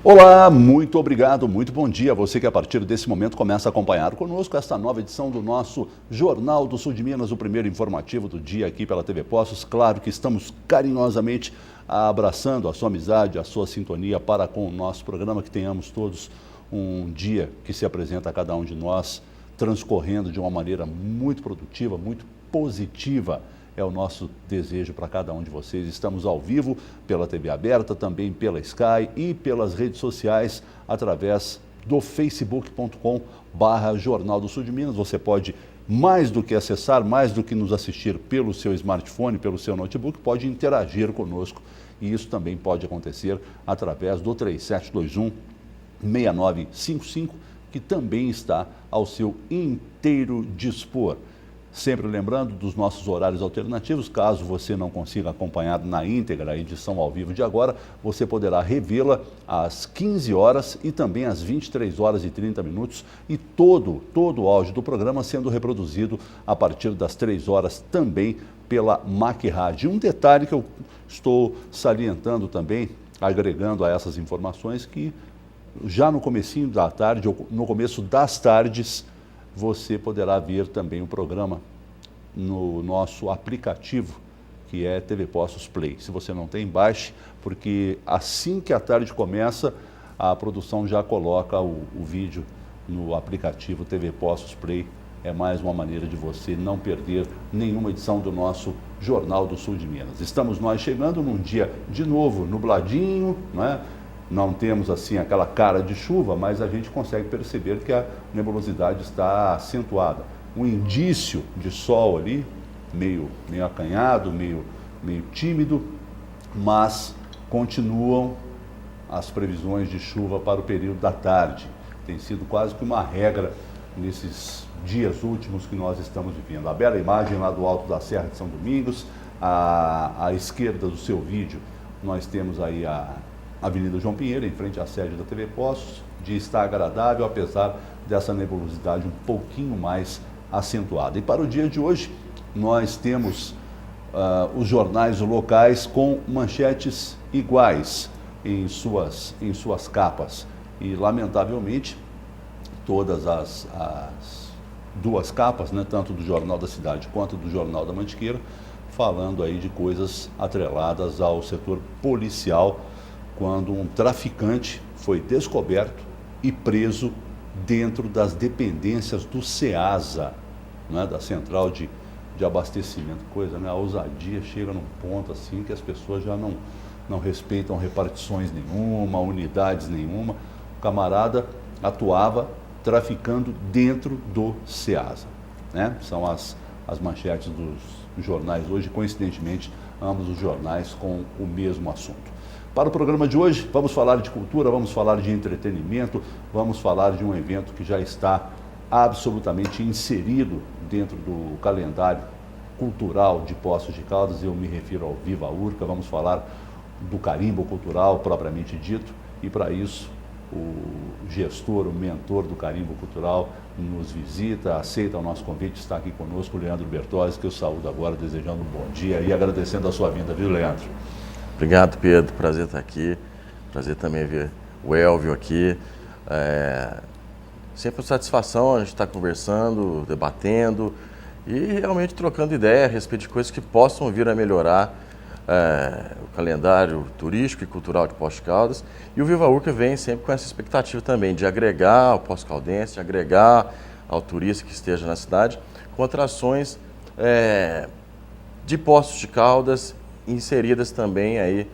Olá, muito obrigado, muito bom dia. Você que a partir desse momento começa a acompanhar conosco esta nova edição do nosso Jornal do Sul de Minas, o primeiro informativo do dia aqui pela TV Poços. Claro que estamos carinhosamente abraçando a sua amizade, a sua sintonia para com o nosso programa, que tenhamos todos um dia que se apresenta a cada um de nós, transcorrendo de uma maneira muito produtiva, muito positiva. É o nosso desejo para cada um de vocês. Estamos ao vivo pela TV aberta, também pela Sky e pelas redes sociais através do facebook.com/Jornal do Sul de Minas. Você pode, mais do que acessar, mais do que nos assistir pelo seu smartphone, pelo seu notebook, pode interagir conosco. E isso também pode acontecer através do 3721-6955, que também está ao seu inteiro dispor. Sempre lembrando dos nossos horários alternativos, caso você não consiga acompanhar na íntegra a edição ao vivo de agora, você poderá revê-la às 15 horas e também às 23 horas e 30 minutos e todo o áudio do programa sendo reproduzido a partir das 3 horas também pela MAC Rádio. Um detalhe que eu estou salientando também, agregando a essas informações, que já no comecinho da tarde, ou no começo das tardes, você poderá ver também o programa no nosso aplicativo, que é TV Poços Play. Se você não tem, baixe, porque assim que a tarde começa, a produção já coloca o vídeo no aplicativo TV Poços Play. É mais uma maneira de você não perder nenhuma edição do nosso Jornal do Sul de Minas. Estamos nós chegando num dia, de novo, nubladinho, né? Não temos assim aquela cara de chuva, mas a gente consegue perceber que a nebulosidade está acentuada. Um indício de sol ali, meio acanhado, meio tímido, mas continuam as previsões de chuva para o período da tarde. Tem sido quase que uma regra nesses dias últimos que nós estamos vivendo. A bela imagem lá do alto da Serra de São Domingos, à esquerda do seu vídeo, nós temos aí a Avenida João Pinheiro, em frente à sede da TV Poços. Dia está agradável, apesar dessa nebulosidade um pouquinho mais acentuada. E para o dia de hoje, nós temos os jornais locais com manchetes iguais em suas capas. E, lamentavelmente, todas as duas capas, né, tanto do Jornal da Cidade quanto do Jornal da Mantiqueira, falando aí de coisas atreladas ao setor policial, quando um traficante foi descoberto e preso dentro das dependências do SEASA, né, da Central de Abastecimento. Coisa, né? A ousadia chega num ponto assim que as pessoas já não respeitam repartições nenhuma, unidades nenhuma. O camarada atuava traficando dentro do SEASA, né? São as manchetes dos jornais hoje, coincidentemente, ambos os jornais com o mesmo assunto. Para o programa de hoje, vamos falar de cultura, vamos falar de entretenimento, vamos falar de um evento que já está absolutamente inserido dentro do calendário cultural de Poços de Caldas. Eu me refiro ao Viva Urca. Vamos falar do carimbo cultural propriamente dito, e para isso o gestor, o mentor do carimbo cultural nos visita, aceita o nosso convite, está aqui conosco o Leandro Bertozzi, que eu saúdo agora desejando um bom dia e agradecendo a sua vinda, viu, Leandro? Obrigado, Pedro. Prazer estar aqui. Prazer também ver o Elvio aqui. Sempre uma satisfação a gente estar conversando, debatendo e realmente trocando ideia a respeito de coisas que possam vir a melhorar o calendário turístico e cultural de Poços de Caldas. E o Viva Urca vem sempre com essa expectativa também de agregar ao Poços Caldense, de agregar ao turista que esteja na cidade com atrações de Poços de Caldas, inseridas também aí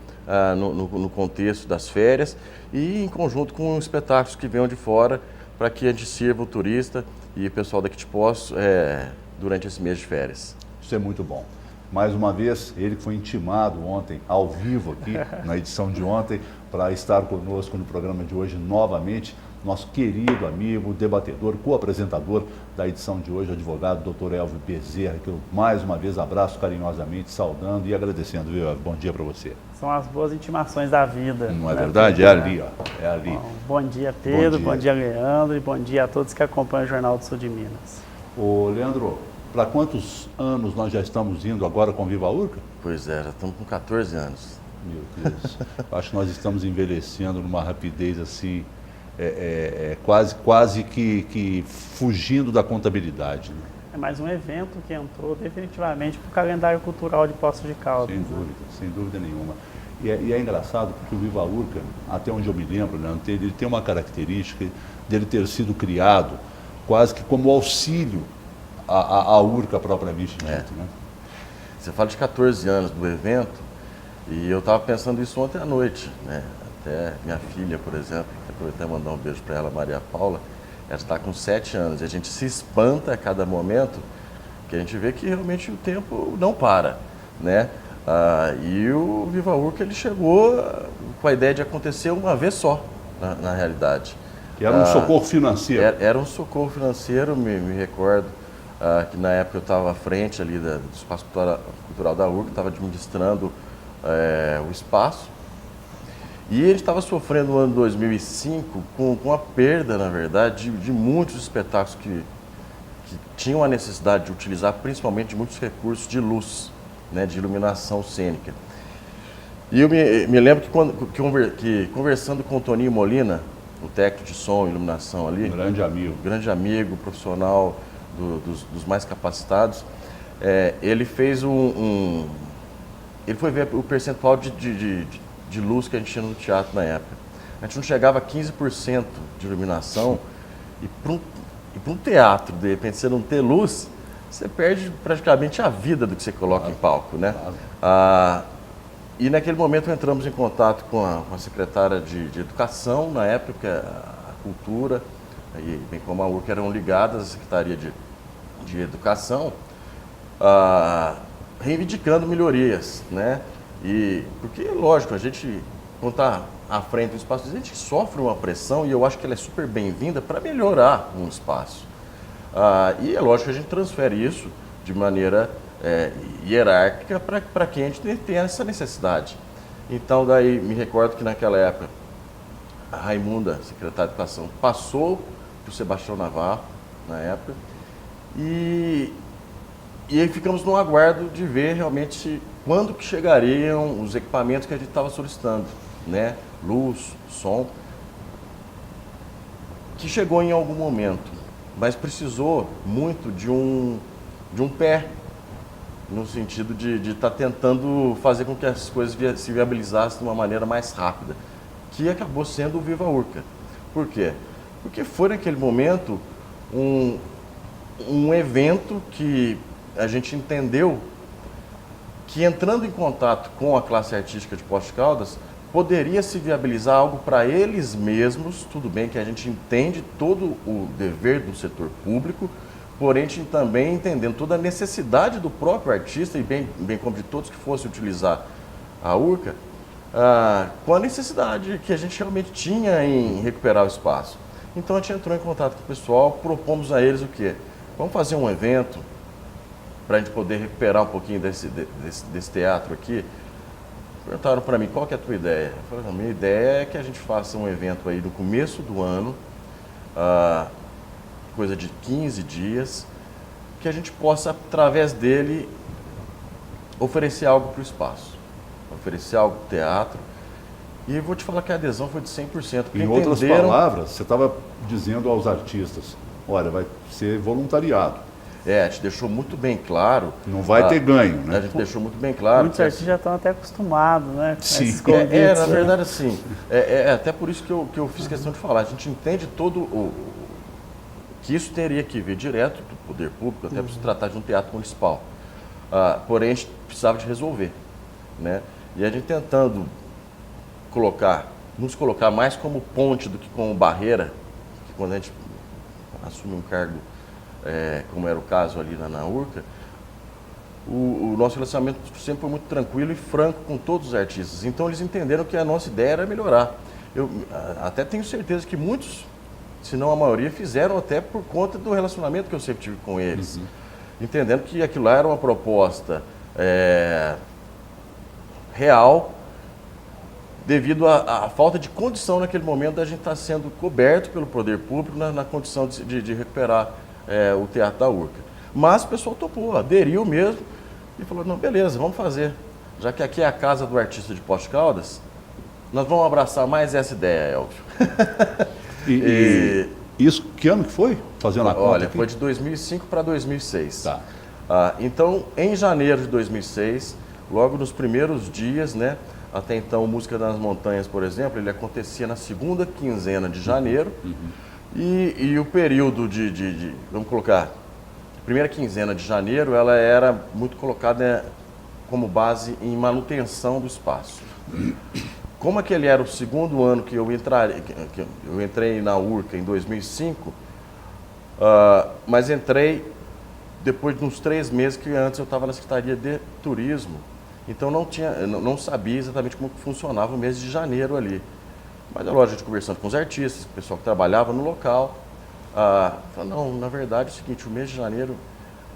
no contexto das férias e em conjunto com espetáculos que venham de fora, para que a gente sirva o turista e o pessoal daqui de Poços durante esse mês de férias. Isso é muito bom. Mais uma vez, ele que foi intimado ontem, ao vivo aqui, na edição de ontem, para estar conosco no programa de hoje novamente, nosso querido amigo, debatedor, co-apresentador da edição de hoje, o advogado Dr. Elvio Bezerra, que eu mais uma vez abraço carinhosamente, saudando e agradecendo, viu? Bom dia para você. São as boas intimações da vida. Não é verdade? É ali, ó. É ali. Bom dia, Pedro, bom dia, Leandro, e bom dia a todos que acompanham o Jornal do Sul de Minas. Ô, Leandro, para quantos anos nós já estamos indo agora com Viva Urca? Pois é, já estamos com 14 anos. Meu Deus. Acho que nós estamos envelhecendo numa rapidez assim, quase que fugindo da contabilidade. Né? É mais um evento que entrou definitivamente para o calendário cultural de Poços de Caldas. Sem dúvida nenhuma. E é engraçado porque o Viva Urca, até onde eu me lembro, né, ele tem uma característica dele ter sido criado quase que como auxílio à Urca propriamente dito. Né? Você fala de 14 anos do evento, e eu estava pensando isso ontem à noite, né? Até minha filha, por exemplo, aproveitar e mandar um beijo para ela, Maria Paula, ela está com 7 anos, e a gente se espanta a cada momento, que a gente vê que realmente o tempo não para, né? E o Viva Urca, ele chegou com a ideia de acontecer uma vez só, na realidade. Que era um socorro financeiro. Era um socorro financeiro, me recordo, que na época eu estava à frente ali do Espaço Cultural da Urca, estava administrando o espaço. E ele estava sofrendo no ano 2005 com a perda, na verdade, de muitos espetáculos que tinham a necessidade de utilizar principalmente muitos recursos de luz, né, de iluminação cênica. E eu me lembro que conversando com o Toninho Molina, o técnico de som e iluminação ali, grande amigo, profissional dos mais capacitados, ele fez ele foi ver o percentual de luz que a gente tinha no teatro na época. A gente não chegava a 15% de iluminação, e para um teatro, de repente, você não ter luz, você perde praticamente a vida do que você coloca em palco, né? E naquele momento entramos em contato com a secretária de Educação, na época, a Cultura, e bem como a Urca eram ligadas à Secretaria de Educação, reivindicando melhorias, né? E porque, lógico, a gente, quando está à frente do espaço, a gente sofre uma pressão, e eu acho que ela é super bem-vinda para melhorar um espaço. E é lógico que a gente transfere isso de maneira hierárquica para quem a gente tem essa necessidade. Então, daí me recordo que naquela época a Raimunda, secretária de Educação, passou para o Sebastião Navarro, na época, e aí ficamos no aguardo de ver realmente quando que chegariam os equipamentos que a gente estava solicitando, né? Luz, som, que chegou em algum momento, mas precisou muito de um pé, no sentido de estar tentando fazer com que as coisas se viabilizassem de uma maneira mais rápida, que acabou sendo o Viva Urca. Por quê? Porque foi naquele momento um evento que a gente entendeu que, entrando em contato com a classe artística de Poços de Caldas, poderia se viabilizar algo para eles mesmos. Tudo bem que a gente entende todo o dever do setor público, porém a gente também entendendo toda a necessidade do próprio artista e bem como de todos que fossem utilizar a Urca, com a necessidade que a gente realmente tinha em recuperar o espaço. Então a gente entrou em contato com o pessoal, propomos a eles o quê? Vamos fazer um evento para a gente poder recuperar um pouquinho desse teatro aqui. Perguntaram para mim, qual que é a tua ideia? Eu falei, a minha ideia é que a gente faça um evento aí no começo do ano, coisa de 15 dias, que a gente possa, através dele, oferecer algo para o espaço, oferecer algo para o teatro. E eu vou te falar que a adesão foi de 100%. Em outras palavras, você estava dizendo aos artistas, olha, vai ser voluntariado. A gente deixou muito bem claro. Não vai ter ganho, né? A gente deixou muito bem claro. Muitos artistas já estão até acostumados, né? Com Sim. esses convites, na verdade, assim, até por isso que eu fiz questão de falar. A gente entende que isso teria que vir direto do poder público, até para se tratar de um teatro municipal. Porém, a gente precisava de resolver, né? E a gente tentando nos colocar mais como ponte do que como barreira, que quando a gente assume um cargo, como era o caso ali na Urca, o nosso relacionamento sempre foi muito tranquilo e franco com todos os artistas. Então eles entenderam que a nossa ideia era melhorar. Eu até tenho certeza que muitos, se não a maioria, fizeram até por conta do relacionamento que eu sempre tive com eles. Entendendo que aquilo lá era uma proposta real, devido à falta de condição naquele momento da gente estar sendo coberto pelo poder público na condição de recuperar o Teatro da Urca. Mas o pessoal topou, aderiu mesmo e falou, não, beleza, vamos fazer. já que aqui é a casa do artista de Poços de Caldas, nós vamos abraçar mais essa ideia, Elvio. E isso, que ano que foi? Fazendo a conta Olha, aqui? foi de 2005 para 2006. Tá. Então, em janeiro de 2006, logo nos primeiros dias, né? Até então, Música das Montanhas, por exemplo, ele acontecia na segunda quinzena de janeiro. E o período vamos colocar, primeira quinzena de janeiro, ela era muito colocada como base em manutenção do espaço. Como aquele era o segundo ano que eu entrei na URCA em 2005, mas entrei depois de uns 3 meses que antes eu estava na Secretaria de Turismo, então não sabia exatamente como funcionava o mês de janeiro ali. Mas é lógico, a gente conversando com os artistas, o pessoal que trabalhava no local, falou, não, na verdade é o seguinte, o mês de janeiro,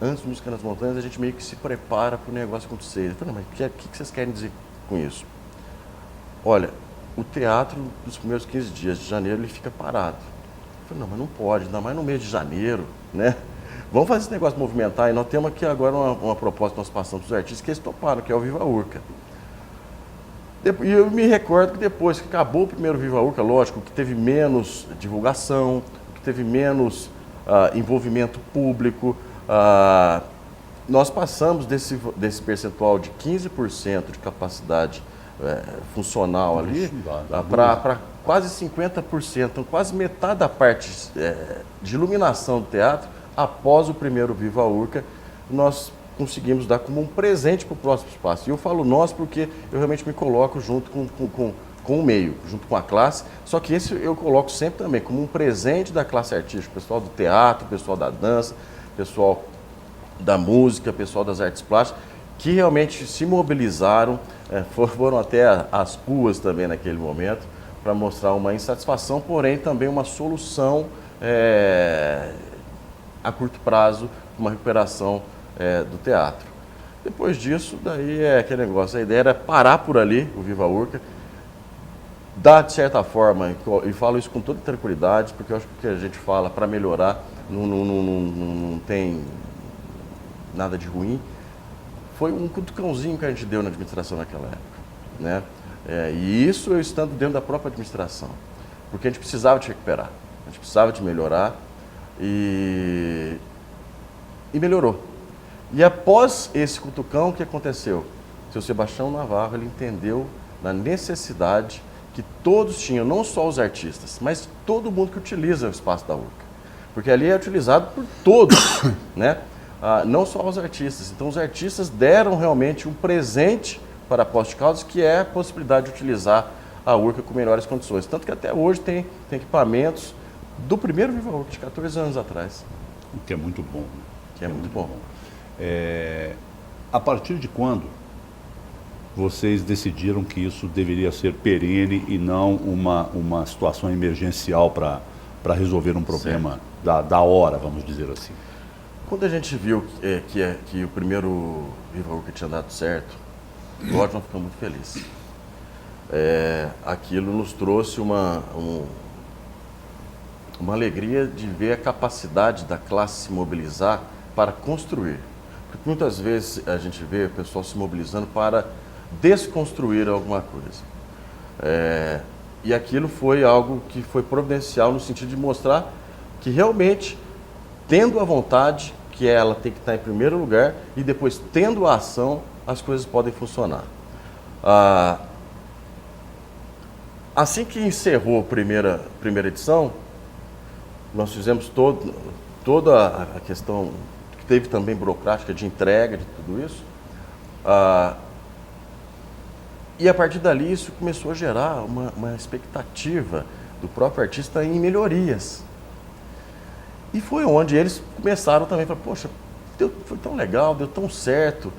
antes do Música nas Montanhas, a gente meio que se prepara para o negócio acontecer. Eu falei, mas o que vocês querem dizer com isso? Olha, o teatro, nos primeiros 15 dias de janeiro, ele fica parado. Eu falei, não, mas não pode, ainda mais no mês de janeiro, né? Vamos fazer esse negócio movimentar, e nós temos aqui agora uma proposta que nós passamos para os artistas, que eles toparam, que é o Viva Urca. E eu me recordo que depois que acabou o primeiro Viva Urca, lógico, que teve menos divulgação, que teve menos envolvimento público, nós passamos desse percentual de 15% de capacidade funcional ali para quase 50%, então quase metade da parte de iluminação do teatro, após o primeiro Viva Urca, nós conseguimos dar como um presente para o próximo espaço. E eu falo nós porque eu realmente me coloco junto com o meio, junto com a classe, só que esse eu coloco sempre também como um presente da classe artística, o pessoal do teatro, o pessoal da dança, o pessoal da música, o pessoal das artes plásticas, que realmente se mobilizaram, foram até as ruas também naquele momento, para mostrar uma insatisfação, porém também uma solução a curto prazo, uma recuperação do teatro. Depois disso, daí é aquele negócio, a ideia era parar por ali, o Viva Urca, dar de certa forma, e falo isso com toda tranquilidade, porque eu acho que o que a gente fala para melhorar não tem nada de ruim, foi um cutucãozinho que a gente deu na administração naquela época, né? E isso eu estando dentro da própria administração, porque a gente precisava de recuperar, a gente precisava de melhorar e melhorou. E após esse cutucão, o que aconteceu? O seu Sebastião Navarro, ele entendeu na necessidade que todos tinham, não só os artistas, mas todo mundo que utiliza o espaço da URCA, porque ali é utilizado por todos, né? Não só os artistas. Então, os artistas deram realmente um presente para Poços de Caldas, que é a possibilidade de utilizar a URCA com melhores condições. Tanto que até hoje tem equipamentos do primeiro Viva Urca, de 14 anos atrás. O que é muito bom. Né? Que é muito bom. A partir de quando vocês decidiram que isso deveria ser perene e não uma situação emergencial para resolver um problema da hora, vamos dizer assim? Quando a gente viu que o primeiro Viva Urca tinha dado certo, nós ficamos muito felizes. Aquilo nos trouxe uma alegria de ver a capacidade da classe se mobilizar para construir. Porque muitas vezes a gente vê o pessoal se mobilizando para desconstruir alguma coisa. E aquilo foi algo que foi providencial no sentido de mostrar que realmente, tendo a vontade, que ela tem que estar em primeiro lugar, e depois tendo a ação, as coisas podem funcionar. Assim que encerrou a primeira edição, nós fizemos toda a questão, que teve também burocrática de entrega de tudo isso, e a partir dali isso começou a gerar uma expectativa do próprio artista em melhorias. E foi onde eles começaram também a falar, poxa, foi tão legal, deu tão certo,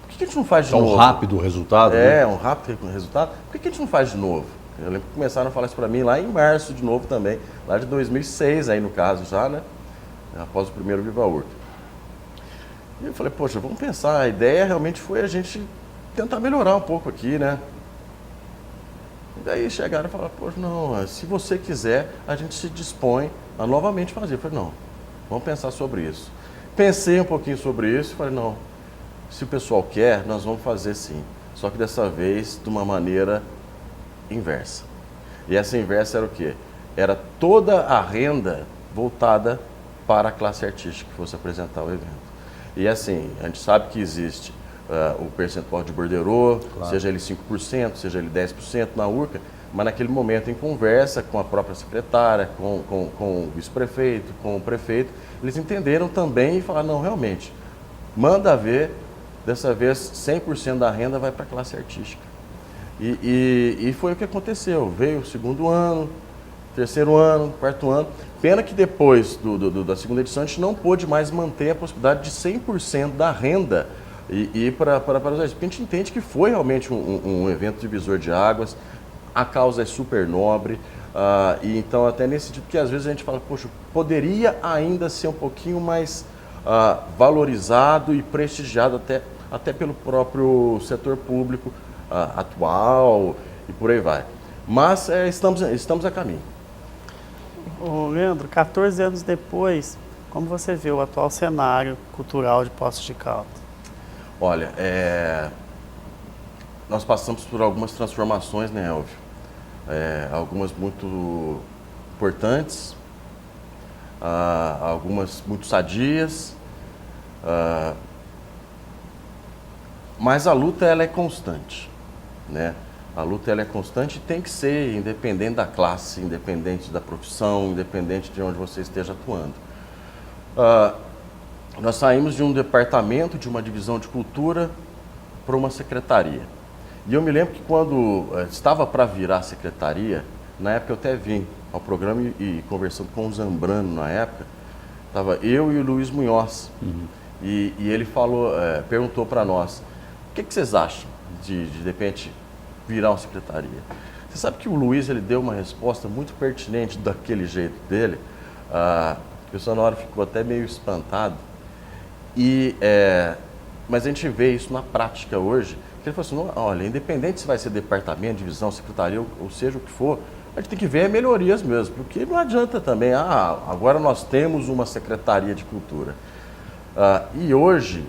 por que a gente não faz de novo? Tão rápido o resultado? Né? Um rápido resultado, por que a gente não faz de novo? Eu lembro que começaram a falar isso para mim lá em março de novo também, lá de 2006 aí no caso já, né? Após o primeiro Viva Urca. E eu falei, poxa, vamos pensar, a ideia realmente foi a gente tentar melhorar um pouco aqui, né? E daí chegaram e falaram, poxa, não, se você quiser, a gente se dispõe a novamente fazer. Eu falei, não, vamos pensar sobre isso. Pensei um pouquinho sobre isso e falei, não, se o pessoal quer, nós vamos fazer sim. só que dessa vez de uma maneira inversa. E essa inversa era o quê? Era toda a renda voltada para a classe artística que fosse apresentar o evento. E assim, a gente sabe que existe o percentual de borderô, claro, seja ele 5%, seja ele 10% na URCA, mas naquele momento, em conversa com a própria secretária, com o vice-prefeito, com o prefeito, eles entenderam também e falaram, não, realmente, manda ver, dessa vez 100% da renda vai para a classe artística. E foi o que aconteceu, veio o segundo ano, terceiro ano, quarto ano. Pena que depois da segunda edição a gente não pôde mais manter a possibilidade de 100% da renda ir para os artistas. Porque a gente entende que foi realmente um evento divisor de águas, a causa é super nobre, e então até nesse tipo que às vezes a gente fala, poxa, poderia ainda ser um pouquinho mais valorizado e prestigiado até pelo próprio setor público atual e por aí vai. Mas estamos a caminho. Ô, Leandro, 14 anos depois, como você vê o atual cenário cultural de Poços de Caldas? Olha, nós passamos por algumas transformações, né, Elvio? Algumas muito importantes, algumas muito sadias, mas a luta ela é constante, né? A luta ela é constante e tem que ser independente da classe, independente da profissão, independente de onde você esteja atuando. Nós saímos de um departamento, de uma divisão de cultura, para uma secretaria. E eu me lembro que quando estava para virar secretaria, na época eu até vim ao programa e conversando com o Zambrano na época, estava eu e o Luiz Munhoz. Uhum. E ele perguntou para nós, o que vocês acham de repente, virar uma secretaria? Você sabe que o Luiz ele deu uma resposta muito pertinente daquele jeito dele, o pessoal na hora ficou até meio espantado, mas a gente vê isso na prática hoje, que ele falou assim, olha, independente se vai ser departamento, divisão, secretaria, ou seja o que for, a gente tem que ver melhorias mesmo, porque não adianta também, agora nós temos uma secretaria de cultura. E hoje,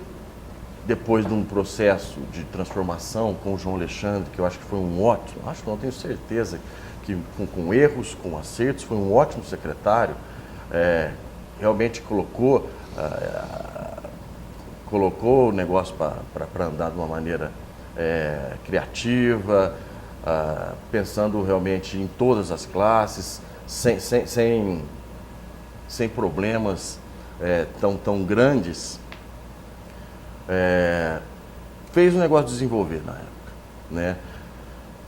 depois de um processo de transformação com o João Alexandre, que eu acho que foi um ótimo, não tenho certeza, que com erros, com acertos, foi um ótimo secretário, realmente colocou o negócio para andar de uma maneira criativa, pensando realmente em todas as classes, sem problemas tão grandes. Fez o negócio desenvolver na época, né?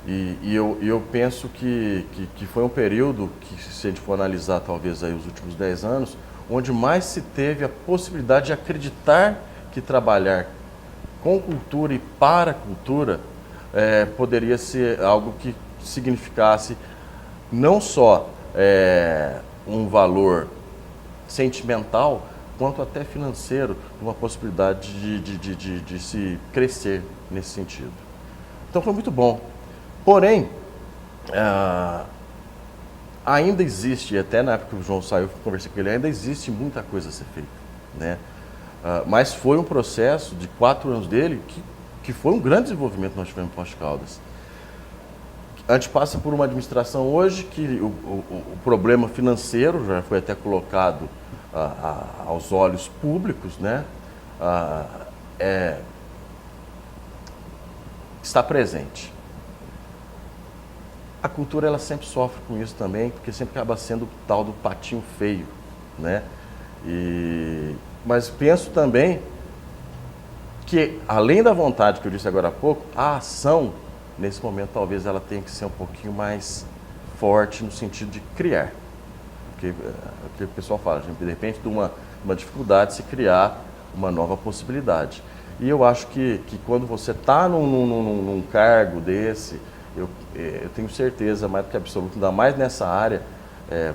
E eu penso que foi um período que, se a gente for analisar talvez aí os últimos 10 anos, onde mais se teve a possibilidade de acreditar que trabalhar com cultura e para a cultura poderia ser algo que significasse não só um valor sentimental, quanto até financeiro, uma possibilidade de se crescer nesse sentido. Então foi muito bom. Porém, ainda existe, até na época que o João saiu, eu conversei com ele, ainda existe muita coisa a ser feita, né? Mas foi um processo de 4 anos dele que foi um grande desenvolvimento que nós tivemos em Poços de Caldas. A gente passa por uma administração hoje que o problema financeiro já foi até colocado aos olhos públicos, né? Está presente. A cultura ela sempre sofre com isso também, porque sempre acaba sendo o tal do patinho feio, né? Mas penso também que, além da vontade que eu disse agora há pouco, a ação, nesse momento, talvez ela tenha que ser um pouquinho mais forte no sentido de criar. Porque o que o pessoal fala, de repente, de uma dificuldade de se criar uma nova possibilidade. E eu acho que quando você está num cargo desse, eu tenho certeza, mais do que absoluto, ainda mais nessa área,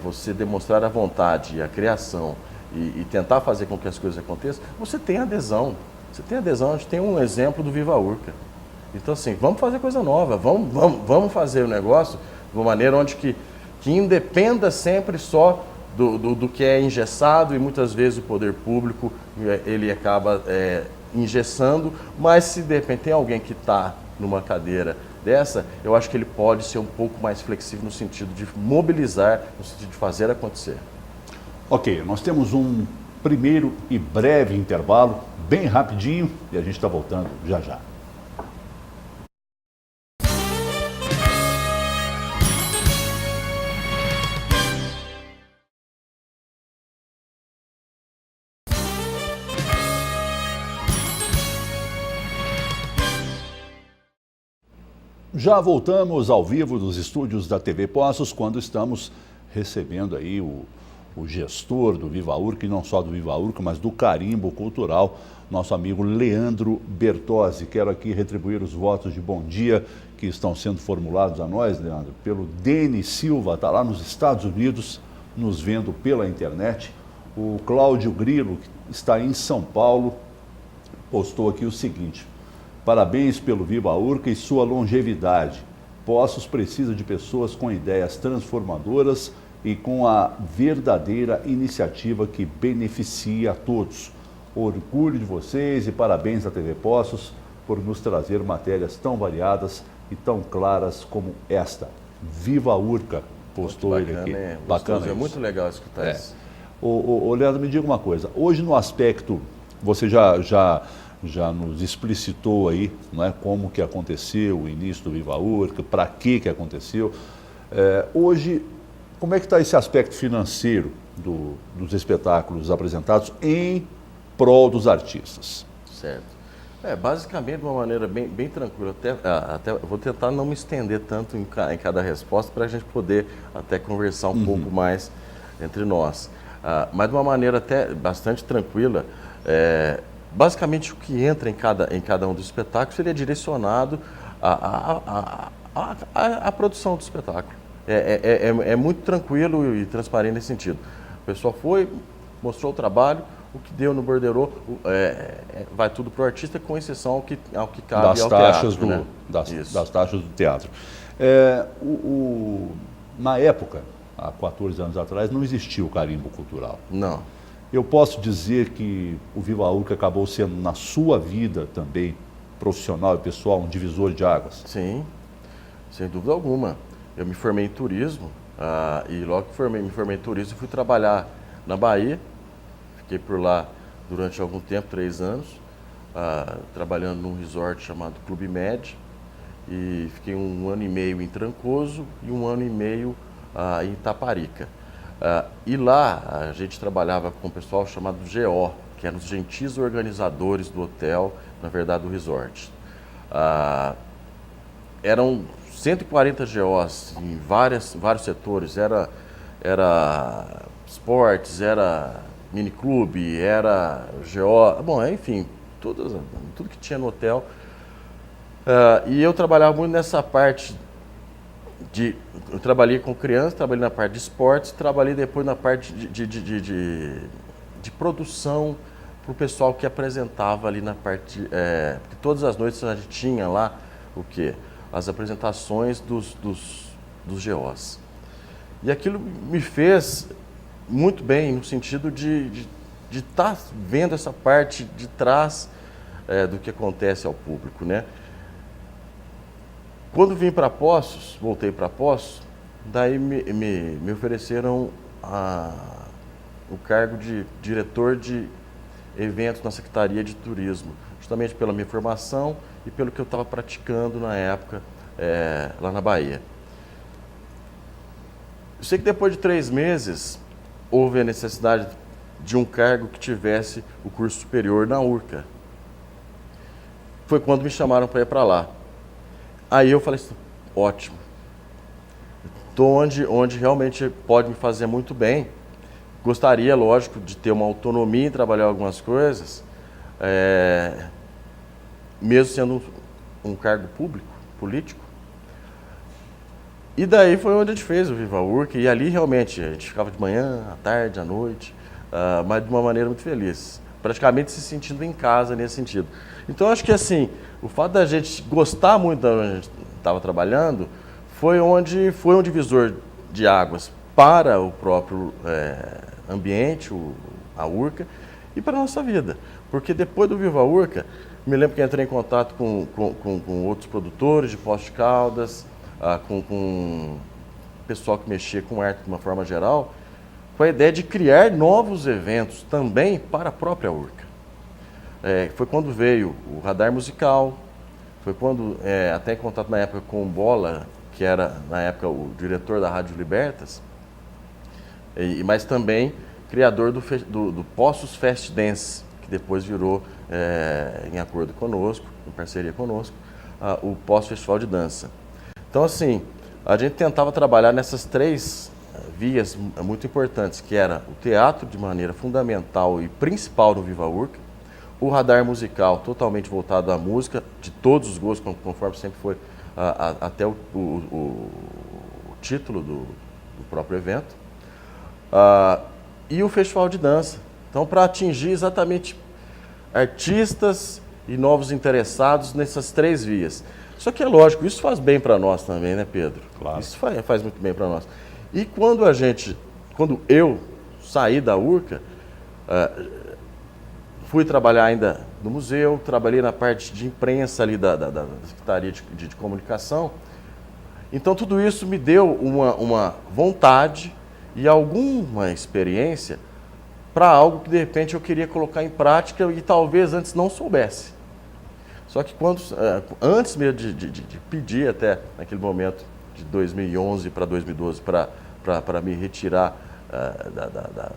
você demonstrar a vontade e a criação e tentar fazer com que as coisas aconteçam, você tem adesão. Você tem adesão, a gente tem um exemplo do Viva Urca. Então, assim, vamos fazer coisa nova, vamos fazer o negócio de uma maneira onde que independa sempre só do que é engessado, e muitas vezes o poder público ele acaba engessando, mas se de repente tem alguém que está numa cadeira dessa, eu acho que ele pode ser um pouco mais flexível no sentido de mobilizar, no sentido de fazer acontecer. Ok, nós temos um primeiro e breve intervalo, bem rapidinho, e a gente está voltando já já. Já voltamos ao vivo dos estúdios da TV Poços, quando estamos recebendo aí o gestor do Viva Urca, e não só do Viva Urca, mas do Carimbo Cultural, nosso amigo Leandro Bertozzi. Quero aqui retribuir os votos de bom dia que estão sendo formulados a nós, Leandro, pelo Denis Silva, está lá nos Estados Unidos, nos vendo pela internet. O Cláudio Grilo, que está em São Paulo, postou aqui o seguinte: parabéns pelo Viva Urca e sua longevidade. Poços precisa de pessoas com ideias transformadoras e com a verdadeira iniciativa que beneficia a todos. Orgulho de vocês e parabéns à TV Poços por nos trazer matérias tão variadas e tão claras como esta. Viva Urca, postou ele aqui. Bacana, é muito legal escutar isso. Leandro, me diga uma coisa. Hoje no aspecto, você já nos explicitou aí, não é, como que aconteceu o início do Viva Urca, para que aconteceu. Hoje, como é que está esse aspecto financeiro dos espetáculos apresentados em prol dos artistas? Certo. Basicamente, de uma maneira bem tranquila, até eu vou tentar não me estender tanto em cada resposta para a gente poder até conversar um pouco mais entre nós. Mas de uma maneira até bastante tranquila, basicamente o que entra em cada um dos espetáculos seria direcionado à produção do espetáculo. É muito tranquilo e transparente nesse sentido. O pessoal foi, mostrou o trabalho, o que deu no borderô, vai tudo para o artista, com exceção ao que cabe das ao taxas teatro. Né? Das taxas do teatro. Na época, há 14 anos atrás, não existia o carimbo cultural. Não. Eu posso dizer que o Viva Urca acabou sendo, na sua vida também, profissional e pessoal, um divisor de águas? Sim, sem dúvida alguma. Eu me formei em turismo e logo que me formei em turismo, fui trabalhar na Bahia. Fiquei por lá durante algum tempo, 3 anos, trabalhando num resort chamado Clube Med. E fiquei 1 ano e meio em Trancoso e 1 ano e meio em Itaparica. E lá a gente trabalhava com um pessoal chamado GO, que eram os gentis organizadores do hotel, na verdade do resort. Eram 140 GOs em vários setores, era esportes, era miniclube, era GO, bom, enfim, tudo que tinha no hotel. E eu trabalhava muito nessa parte eu trabalhei com crianças, trabalhei na parte de esportes, trabalhei depois na parte de produção para o pessoal que apresentava ali na parte, porque todas as noites a gente tinha lá o quê? As apresentações dos GOs. E aquilo me fez muito bem no sentido de estar vendo essa parte de trás do que acontece ao público, né? Quando vim para Poços, voltei para Poços, daí me ofereceram o cargo de diretor de eventos na Secretaria de Turismo, justamente pela minha formação e pelo que eu estava praticando na época lá na Bahia. Eu sei que depois de 3 meses houve a necessidade de um cargo que tivesse o curso superior na Urca. Foi quando me chamaram para ir para lá. Aí eu falei assim, ótimo, estou onde realmente pode me fazer muito bem. Gostaria, lógico, de ter uma autonomia em trabalhar algumas coisas, mesmo sendo um cargo político. E daí foi onde a gente fez o Viva Urca, e ali realmente a gente ficava de manhã, à tarde, à noite, mas de uma maneira muito feliz, praticamente se sentindo em casa nesse sentido. Então acho que assim, o fato da gente gostar muito da onde a gente estava trabalhando foi um divisor de águas para o próprio ambiente, a Urca, e para a nossa vida. Porque depois do Viva Urca, me lembro que entrei em contato com outros produtores de Poços de Caldas, com pessoal que mexia com arte de uma forma geral, com a ideia de criar novos eventos também para a própria Urca. Foi quando veio o Radar Musical, foi quando, até em contato na época com o Bola, que era na época o diretor da Rádio Libertas, mas também criador do Poços Fest Dance, que depois virou, em acordo conosco, em parceria conosco, o Poços Festival de Dança. Então, assim, a gente tentava trabalhar nessas três vias muito importantes, que era o teatro de maneira fundamental e principal no Viva Urca, o radar musical totalmente voltado à música, de todos os gostos, conforme sempre foi até o título do próprio evento, e o festival de dança. Então, para atingir exatamente artistas e novos interessados nessas três vias. Só que é lógico, isso faz bem para nós também, né, Pedro? Claro. Isso faz muito bem para nós. E quando eu saí da Urca, fui trabalhar ainda no museu, trabalhei na parte de imprensa ali da Secretaria de Comunicação. Então tudo isso me deu uma vontade e alguma experiência para algo que de repente eu queria colocar em prática e talvez antes não soubesse. Só que antes mesmo de pedir até naquele momento de 2011 para 2012 para me retirar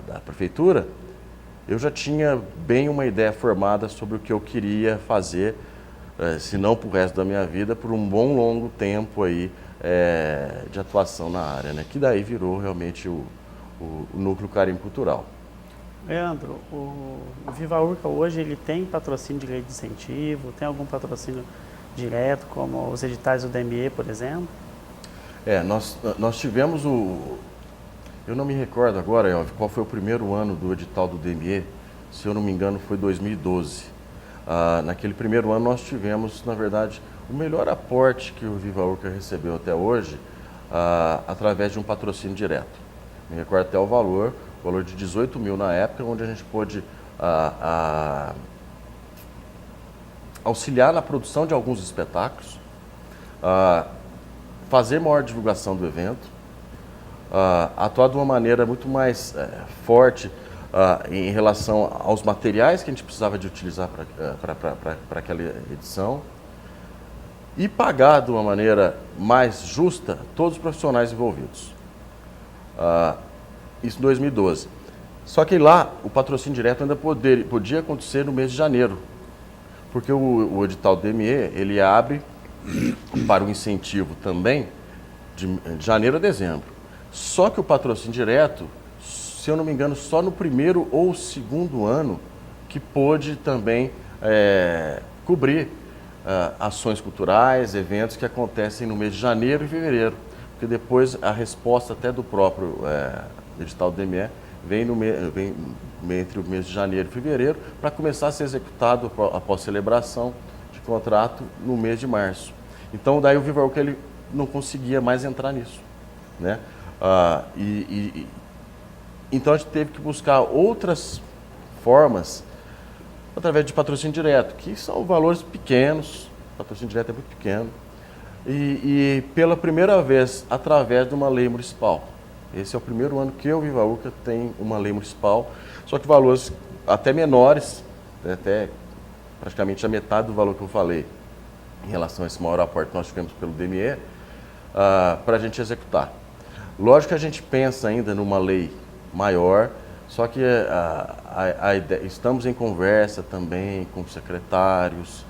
da prefeitura, eu já tinha bem uma ideia formada sobre o que eu queria fazer, se não para o resto da minha vida, por um bom longo tempo aí de atuação na área, né? Que daí virou realmente o Núcleo Carimbo Cultural. Leandro, o Viva Urca hoje ele tem patrocínio de lei de incentivo, tem algum patrocínio direto, como os editais do DME, por exemplo? Nós tivemos eu não me recordo agora, Elvio, qual foi o primeiro ano do edital do DME, se eu não me engano foi 2012. Naquele primeiro ano nós tivemos, na verdade, o melhor aporte que o Viva Urca recebeu até hoje, através de um patrocínio direto. Me recordo até o valor de 18 mil na época, onde a gente pôde auxiliar na produção de alguns espetáculos, fazer maior divulgação do evento, atuar de uma maneira muito mais forte em relação aos materiais que a gente precisava de utilizar para aquela edição e pagar de uma maneira mais justa todos os profissionais envolvidos. Isso em 2012. Só que lá o patrocínio direto ainda podia acontecer no mês de janeiro, porque o edital do DME ele abre para o incentivo também de janeiro a dezembro. Só que o patrocínio direto, se eu não me engano, só no primeiro ou segundo ano que pôde também cobrir ações culturais, eventos que acontecem no mês de janeiro e fevereiro. Porque depois a resposta até do próprio edital do DME vem entre o mês de janeiro e fevereiro para começar a ser executado após celebração de contrato no mês de março. Então daí o Viva Urca ele não conseguia mais entrar nisso, né? Então a gente teve que buscar outras formas através de patrocínio direto, que são valores pequenos, o patrocínio direto é muito pequeno, e pela primeira vez através de uma lei municipal. Esse é o primeiro ano que o Viva Urca tem uma lei municipal, só que valores até menores, até praticamente a metade do valor que eu falei em relação a esse maior aporte que nós tivemos pelo DME, para a gente executar. Lógico que a gente pensa ainda numa lei maior, só que estamos em conversa também com secretários,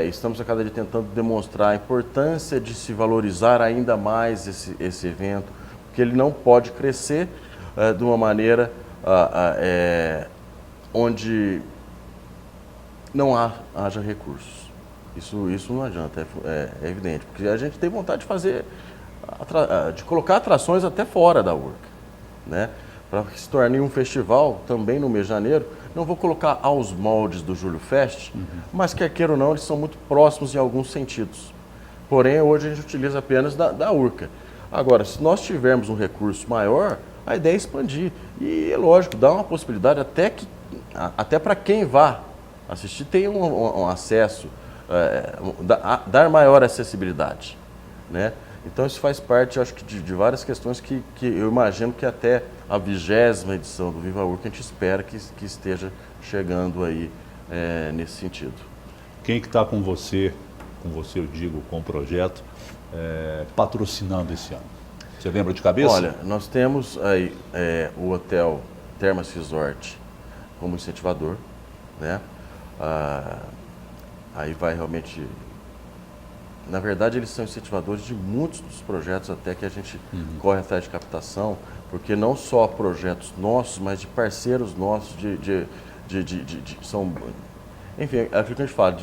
estamos a cada dia tentando demonstrar a importância de se valorizar ainda mais esse evento, porque ele não pode crescer de uma maneira onde não haja recursos. Isso não adianta, é evidente, porque a gente tem vontade de fazer, de colocar atrações até fora da Urca, né? Para que se torne um festival também no mês de janeiro. Não vou colocar aos moldes do Júlio Fest, mas quer queira ou não, eles são muito próximos em alguns sentidos. Porém, hoje a gente utiliza apenas da Urca. Agora, se nós tivermos um recurso maior, a ideia é expandir. E é lógico, dá uma possibilidade até para quem vá assistir tenham um acesso, dar maior acessibilidade, né? Então isso faz parte, eu acho que de várias questões que eu imagino que até a 20ª edição do Viva Urca a gente espera que esteja chegando aí nesse sentido. Quem que está com você eu digo, com o projeto, patrocinando esse ano? Você lembra de cabeça? Olha, nós temos aí o Hotel Termas Resort como incentivador, né? Aí vai realmente... Na verdade, eles são incentivadores de muitos dos projetos até que a gente corre atrás de captação, porque não só projetos nossos, mas de parceiros nossos, são... Enfim, é aquilo que a gente fala.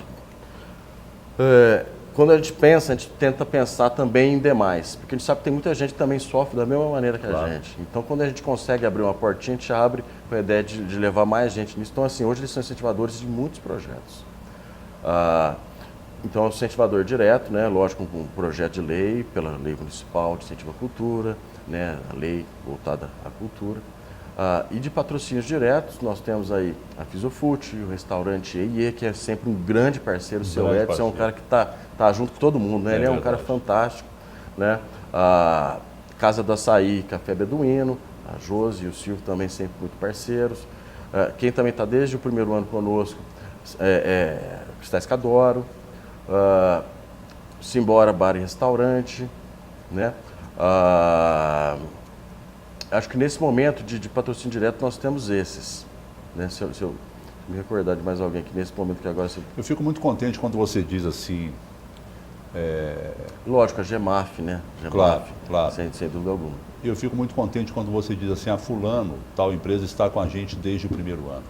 Quando a gente pensa, a gente tenta pensar também em demais, porque a gente sabe que tem muita gente que também sofre da mesma maneira que a gente. Então, quando a gente consegue abrir uma portinha, a gente abre com a ideia de levar mais gente nisso. Então, assim, hoje eles são incentivadores de muitos projetos. Então, é um incentivador direto, né? Lógico, com um projeto de lei, pela lei municipal de incentivo à cultura, né? A lei voltada à cultura. E de patrocínios diretos, nós temos aí a Fisofute, o restaurante EIE, que é sempre um grande parceiro. O seu Edson é um cara que tá junto com todo mundo, né? Ele é um cara fantástico, né? A Casa do Açaí, Café Beduíno, a Josi e o Silvio também sempre muito parceiros. Quem também está desde o primeiro ano conosco Cristais Cadoro, Simbora Bar e Restaurante, né? Acho que nesse momento de patrocínio direto nós temos esses, né? Se eu me recordar de mais alguém aqui nesse momento que agora... Eu fico muito contente quando você diz assim... Lógico, a GEMAF, né? Claro. Sem dúvida alguma. Eu fico muito contente quando você diz assim, fulano, tal empresa está com a gente desde o primeiro ano.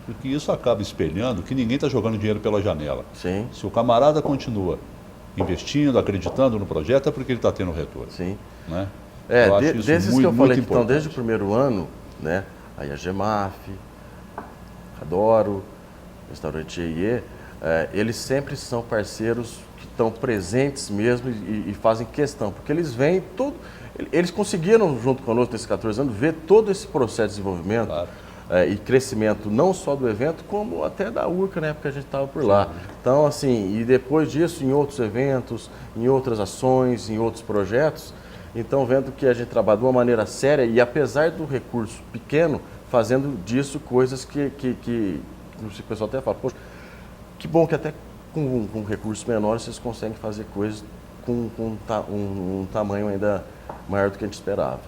Porque isso acaba espelhando que ninguém está jogando dinheiro pela janela. Sim. Se o camarada continua investindo, acreditando no projeto, é porque ele está tendo retorno. Sim. Né? Desses que eu falei que estão desde o primeiro ano, né? Aí a GEMAF, Adoro, Restaurante EIE, eles sempre são parceiros que estão presentes mesmo e fazem questão, porque eles vêm tudo. Eles conseguiram, junto conosco nesses 14 anos, ver todo esse processo de desenvolvimento. Claro. E crescimento não só do evento, como até da Urca, na época que a gente estava por lá. Então, assim, e depois disso, em outros eventos, em outras ações, em outros projetos, então vendo que a gente trabalha de uma maneira séria e apesar do recurso pequeno, fazendo disso coisas que o pessoal até fala, poxa, que bom que até com recursos menores vocês conseguem fazer coisas com um tamanho ainda maior do que a gente esperava.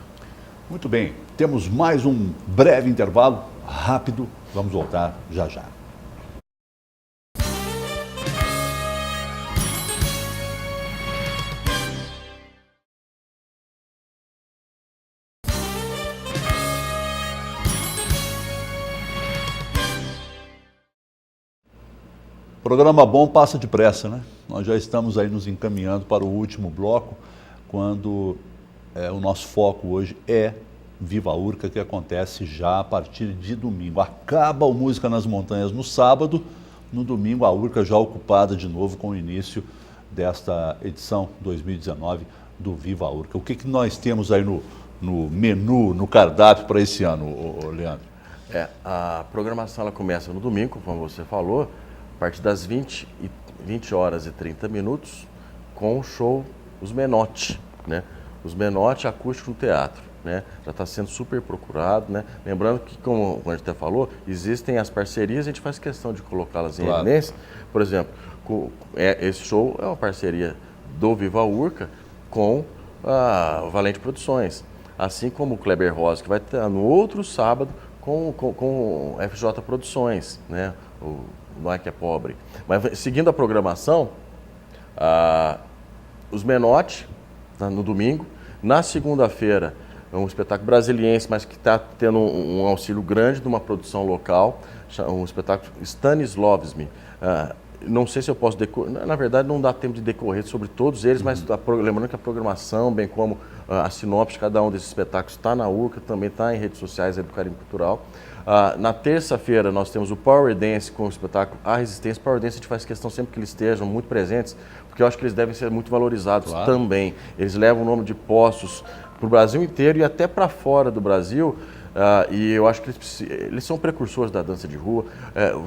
Muito bem, temos mais um breve intervalo, rápido, vamos voltar já já. Programa bom passa depressa, né? Nós já estamos aí nos encaminhando para o último bloco, quando o nosso foco hoje é Viva Urca, que acontece já a partir de domingo. Acaba o Música nas Montanhas no sábado, no domingo a Urca já ocupada de novo com o início desta edição 2019 do Viva Urca. O que nós temos aí no menu, no cardápio para esse ano, Leandro? A programação ela começa no domingo, como você falou, a partir das 20 horas e 30 minutos, com o show Os Menotti, né? Os Menotti acústico no teatro, né? Já está sendo super procurado, né? Lembrando que, como a gente até falou, existem as parcerias, a gente faz questão de colocá-las em evidência. Por exemplo, esse show é uma parceria do Viva Urca com a Valente Produções, assim como o Kleber Rosa, que vai estar no outro sábado com o FJ Produções, né? O Não É Que É Pobre. Mas seguindo a programação, os Menotti, no domingo. Na segunda-feira, é um espetáculo brasiliense, mas que está tendo um auxílio grande de uma produção local, um espetáculo Stanislavski. Não sei se eu posso decorrer, na verdade não dá tempo de decorrer sobre todos eles, mas lembrando que a programação, bem como a sinopse de cada um desses espetáculos está na Urca, também está em redes sociais do Carinho Cultural. Na terça-feira nós temos o Power Dance com o espetáculo A Resistência. Power Dance a gente faz questão sempre que eles estejam muito presentes, porque eu acho que eles devem ser muito valorizados também. Eles levam o nome de postos para o Brasil inteiro e até para fora do Brasil, E eu acho que eles são precursores da dança de rua.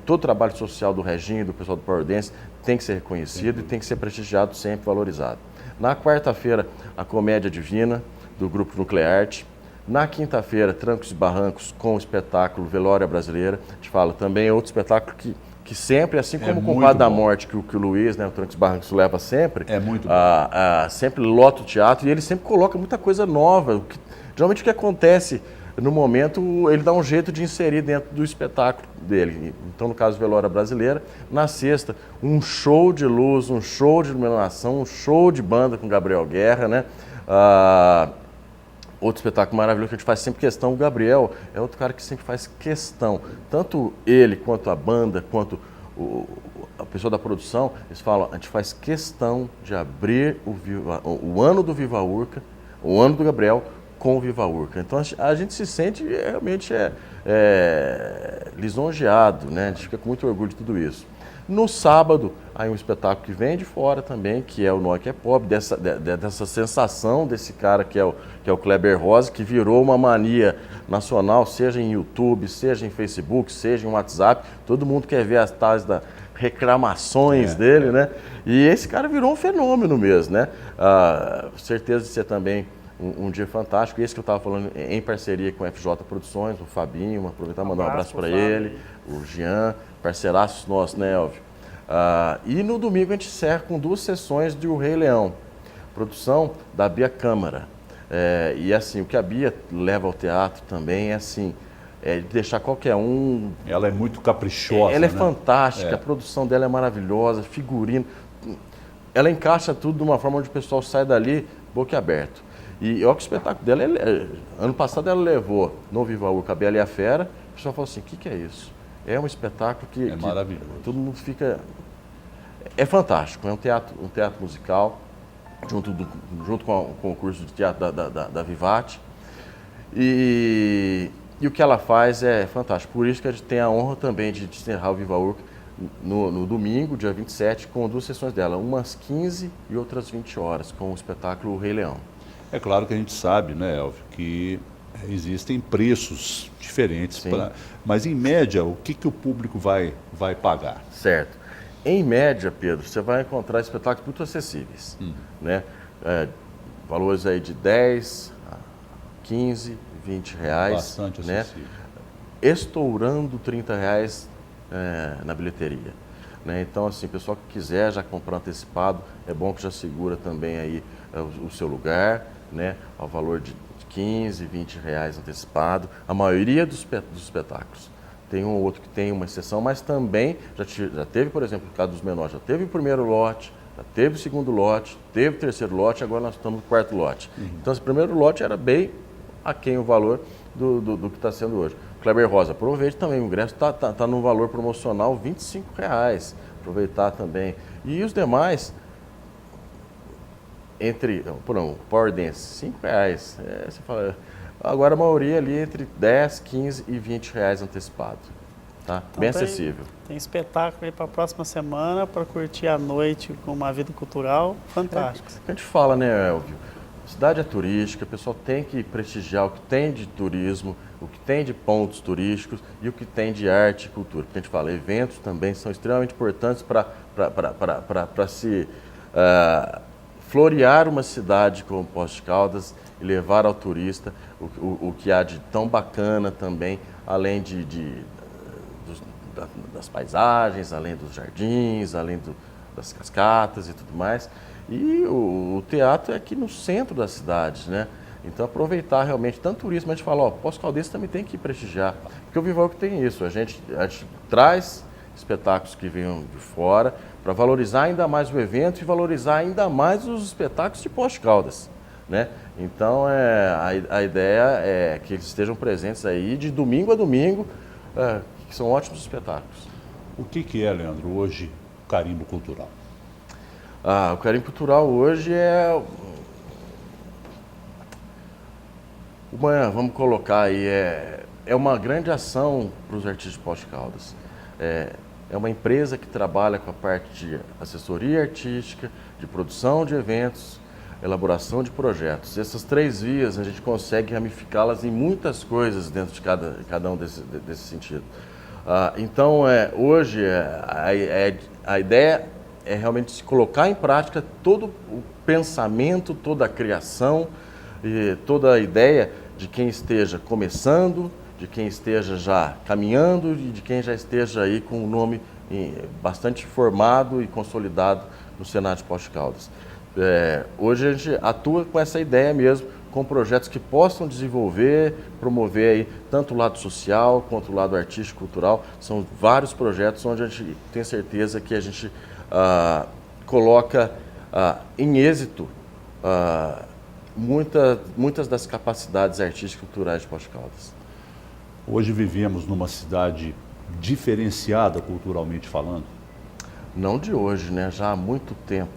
Todo o trabalho social do Reginho, do pessoal do Power Dance, tem que ser reconhecido e tem que ser prestigiado, sempre valorizado. Na quarta-feira, a Comédia Divina, do Grupo Nuclearte. Na quinta-feira, Trancos e Barrancos, com o espetáculo Velória Brasileira. A gente fala também, é outro espetáculo que sempre, assim como o Compadre da Morte, que o Luiz, né, o Trancos e Barrancos leva sempre, É muito bom. sempre lota o teatro e ele sempre coloca muita coisa nova. Geralmente o que acontece no momento, ele dá um jeito de inserir dentro do espetáculo dele. Então, no caso, Velória Brasileira. Na sexta, um show de luz, um show de iluminação, um show de banda com Gabriel Guerra, né? Outro espetáculo maravilhoso que a gente faz sempre questão, o Gabriel é outro cara que sempre faz questão. Tanto ele, quanto a banda, quanto a pessoa da produção, eles falam, a gente faz questão de abrir o ano do Viva Urca, o ano do Gabriel, com o Viva Urca. Então a gente se sente realmente lisonjeado, né? A gente fica com muito orgulho de tudo isso. No sábado, aí um espetáculo que vem de fora também, que é o Nó que é Pop, dessa sensação desse cara que é o Kleber Rosa, que virou uma mania nacional, seja em YouTube, seja em Facebook, seja em WhatsApp, todo mundo quer ver as tais reclamações dele, né? E esse cara virou um fenômeno mesmo, né? Certeza de ser também um dia fantástico, esse que eu estava falando em parceria com a FJ Produções, o Fabinho, aproveitar e mandar um abraço para ele, o Jean, parceiraços nossos, né, Elvio? E no domingo a gente encerra com 2 sessões de O Rei Leão, produção da Bia Câmara. E assim, o que a Bia leva ao teatro também é assim, de deixar qualquer um... Ela é muito caprichosa, Ela é né? fantástica, a produção dela é maravilhosa, figurino. Ela encaixa tudo de uma forma onde o pessoal sai dali boquiaberto. E olha que o espetáculo dela, ano passado ela levou no Viva Urca a Bela e a Fera, o pessoal falou assim, o que é isso? É um espetáculo que maravilhoso. Todo mundo fica... É fantástico, é um teatro musical, junto com o concurso de teatro da Vivate. E o que ela faz é fantástico. Por isso que a gente tem a honra também de encerrar o Viva Urca no domingo, dia 27, com 2 sessões dela, umas 15 e outras 20 horas, com o espetáculo O Rei Leão. É claro que a gente sabe, né, Elvio, que existem preços diferentes, mas em média, o que o público vai pagar? Certo. Em média, Pedro, você vai encontrar espetáculos muito acessíveis, né? Valores aí de 10, 15, 20 reais. Bastante acessível. Né? Estourando 30 reais na bilheteria. Né? Então, assim, o pessoal que quiser já comprar antecipado, é bom que já segura também aí o seu lugar, né? Ao valor de 15, 20 reais antecipado. A maioria dos espetáculos. Tem um ou outro que tem uma exceção, mas também já teve, por exemplo, no caso dos menores, já teve o primeiro lote, já teve o segundo lote, teve o terceiro lote, agora nós estamos no quarto lote. Então, esse primeiro lote era bem aquém o valor do que está sendo hoje. Kleber Rosa, aproveite também, o ingresso está no valor promocional R$ 25,00, aproveitar também. E os demais, Power Dance, R$ 5,00. Você fala, agora a maioria ali entre 10, 15 e 20 reais antecipado. Tá? Então, bem acessível. Tem espetáculo aí para a próxima semana para curtir a noite com uma vida cultural fantástica. A gente fala, né, Elvio? Cidade é turística, o pessoal tem que prestigiar o que tem de turismo, o que tem de pontos turísticos e o que tem de arte e cultura. Porque a gente fala, eventos também são extremamente importantes para se florear uma cidade como Poços de Caldas e levar ao turista o que há de tão bacana também, além das paisagens, além dos jardins, além das cascatas e tudo mais. E o teatro é aqui no centro das cidades, né? Então aproveitar realmente tanto turismo, a gente fala, Poços Caldense também tem que prestigiar, porque o Viva Urca tem isso, a gente traz espetáculos que venham de fora para valorizar ainda mais o evento e valorizar ainda mais os espetáculos de Poços de Caldas, né? Então a ideia é que eles estejam presentes aí de domingo a domingo, que são ótimos espetáculos. O que é, Leandro, hoje o carimbo cultural? O carimbo cultural hoje vamos colocar aí, é uma grande ação para os artistas de Poços de Caldas. É uma empresa que trabalha com a parte de assessoria artística, de produção de eventos, elaboração de projetos. Essas 3 vias a gente consegue ramificá-las em muitas coisas dentro de cada um desse sentido. Então, hoje, a ideia é realmente se colocar em prática todo o pensamento, toda a criação e toda a ideia de quem esteja começando, de quem esteja já caminhando e de quem já esteja aí com um nome bastante formado e consolidado no Senado de Poços de Caldas. Hoje a gente atua com essa ideia mesmo, com projetos que possam desenvolver, promover aí tanto o lado social quanto o lado artístico, cultural. São vários projetos onde a gente tem certeza que a gente coloca em êxito muitas das capacidades artísticas e culturais de Poços de Caldas. Hoje vivemos numa cidade diferenciada culturalmente falando? Não de hoje, né? Já há muito tempo.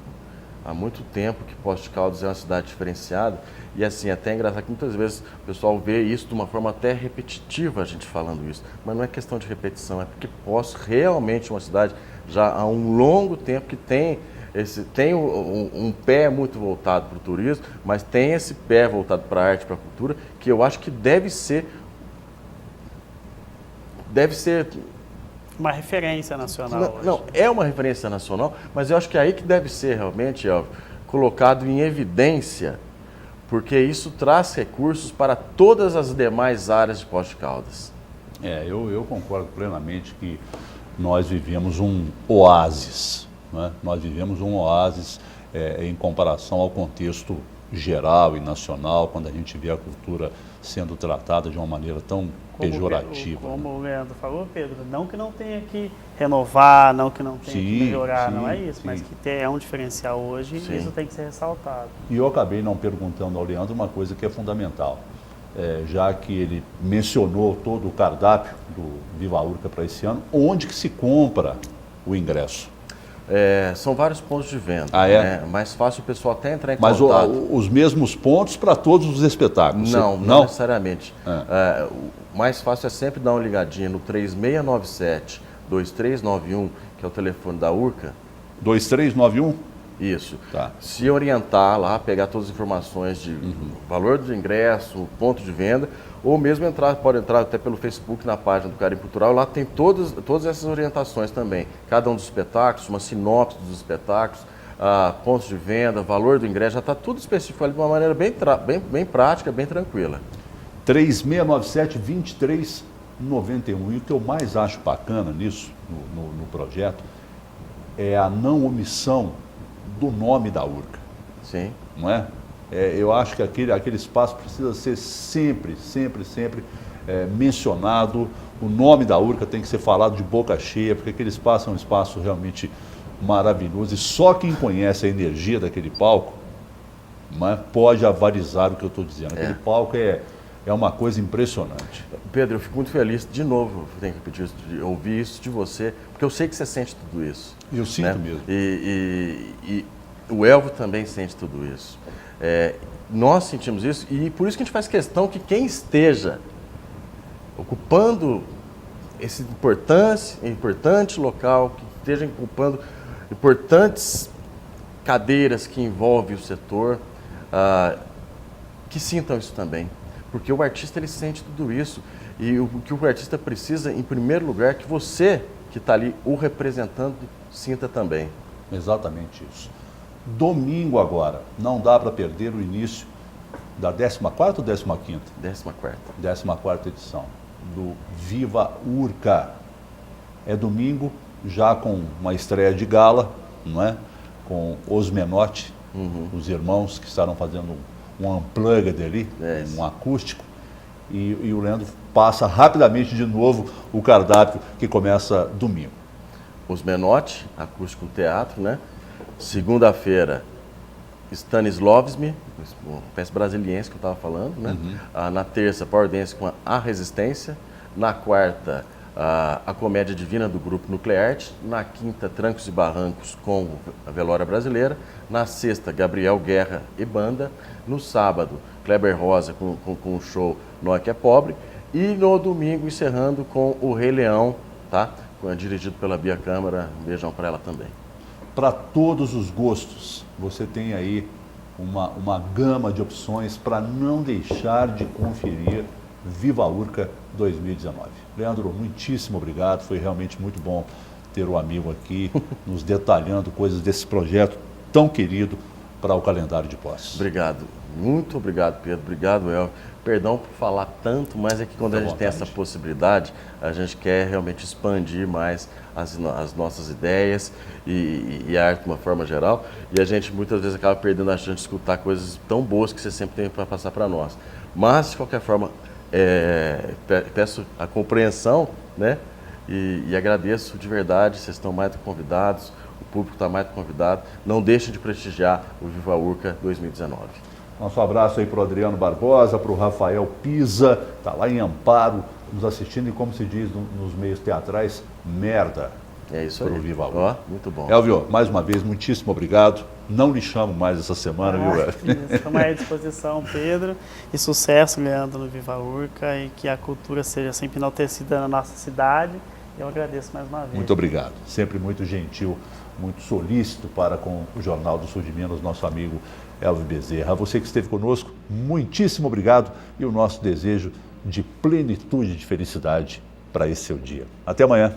Há muito tempo que Poços de Caldas é uma cidade diferenciada e assim, até é engraçado que muitas vezes o pessoal vê isso de uma forma até repetitiva, a gente falando isso, mas não é questão de repetição, é porque Poços realmente é uma cidade já há um longo tempo que tem um pé muito voltado para o turismo, mas tem esse pé voltado para a arte, para a cultura, que eu acho que deve ser uma referência nacional. Não, é uma referência nacional, mas eu acho que é aí que deve ser realmente, Elvio, colocado em evidência, porque isso traz recursos para todas as demais áreas de Poços de Caldas. Eu concordo plenamente que nós vivemos um oásis, né? Nós vivemos um oásis em comparação ao contexto geral e nacional, quando a gente vê a cultura sendo tratada de uma maneira tão pejorativa. Como o Leandro falou, Pedro, não que não tenha que renovar, não que não tenha que melhorar, não é isso, mas que é um diferencial hoje e isso tem que ser ressaltado. E eu acabei não perguntando ao Leandro uma coisa que é fundamental, já que ele mencionou todo o cardápio do Viva Urca para esse ano, onde que se compra o ingresso? São vários pontos de venda. É mais fácil o pessoal até entrar em contato. Mas os mesmos pontos para todos os espetáculos? Não necessariamente. O mais fácil é sempre dar uma ligadinha no 3697-2391, que é o telefone da Urca. 2391? Isso. Tá. Se orientar lá, pegar todas as informações de valor do ingresso, ponto de venda, ou mesmo pode entrar até pelo Facebook na página do Carimbo Cultural, lá tem todas essas orientações também. Cada um dos espetáculos, uma sinopse dos espetáculos, pontos de venda, valor do ingresso, já está tudo específico ali de uma maneira bem prática, bem tranquila. 3697-2391. E o que eu mais acho bacana nisso, no projeto, é a não omissão do nome da Urca. Sim. Não é? Eu acho que aquele espaço precisa ser sempre mencionado. O nome da Urca tem que ser falado de boca cheia, porque aquele espaço é um espaço realmente maravilhoso. E só quem conhece a energia daquele palco, não é, pode avalizar o que eu estou dizendo. Aquele palco é uma coisa impressionante. Pedro, eu fico muito feliz, de novo, tenho que repetir isso, de ouvir isso de você, porque eu sei que você sente tudo isso. Eu sinto mesmo. E o Elvio também sente tudo isso. Nós sentimos isso e por isso que a gente faz questão que quem esteja ocupando esse importante local, que esteja ocupando importantes cadeiras que envolvem o setor, que sintam isso também. Porque o artista, ele sente tudo isso. E o que o artista precisa, em primeiro lugar, é que você, que está ali o representando, sinta também. Exatamente isso. Domingo agora, não dá para perder o início da 14ª ou 15ª? 14ª. 14ª edição do Viva Urca. É domingo, já com uma estreia de gala, não é? Com os Menotti, os irmãos que estarão fazendo um unplugged ali, um acústico, e o Leandro passa rapidamente de novo o cardápio que começa domingo. Os Menotti, acústico teatro, né? Segunda-feira, Stanislavski, peça brasiliense que eu estava falando, né? Na terça, Power Dance com A Resistência. Na quarta, a Comédia Divina do Grupo Nuclearte. Na quinta, Trancos e Barrancos com a Velória Brasileira. Na sexta, Gabriel Guerra e Banda. No sábado, Kleber Rosa com o show Nós que é Pobre. E no domingo, encerrando com o Rei Leão, tá? Dirigido pela Bia Câmara. Um beijão para ela também. Para todos os gostos, você tem aí uma gama de opções para não deixar de conferir Viva Urca 2019. Leandro, muitíssimo obrigado, foi realmente muito bom ter o amigo aqui nos detalhando coisas desse projeto tão querido para o calendário de posses. Obrigado, muito obrigado, Pedro, obrigado, El. Perdão por falar tanto, mas é que quando a gente tem essa possibilidade, a gente quer realmente expandir mais as nossas ideias e a arte de uma forma geral, e a gente muitas vezes acaba perdendo a chance de escutar coisas tão boas que você sempre tem para passar para nós. Mas, de qualquer forma, peço a compreensão, né? E agradeço de verdade, vocês estão mais do que convidados, o público está mais do que convidado. Não deixem de prestigiar o Viva Urca 2019. Nosso abraço aí para o Adriano Barbosa, para o Rafael Pisa, está lá em Amparo, nos assistindo e, como se diz nos meios teatrais, merda. É isso aí. Pro Viva Urca. Ó, muito bom. Elvio, mais uma vez, muitíssimo obrigado. Não lhe chamo mais essa semana, viu, Elvio? Estamos à disposição, Pedro. E sucesso, Leandro, no Viva Urca, e que a cultura seja sempre enaltecida na nossa cidade. Eu agradeço mais uma vez. Muito obrigado. Sempre muito gentil, muito solícito para com o Jornal do Sul de Minas, nosso amigo Elvio Bezerra. A você que esteve conosco, muitíssimo obrigado e o nosso desejo de plenitude de felicidade para esse seu dia. Até amanhã.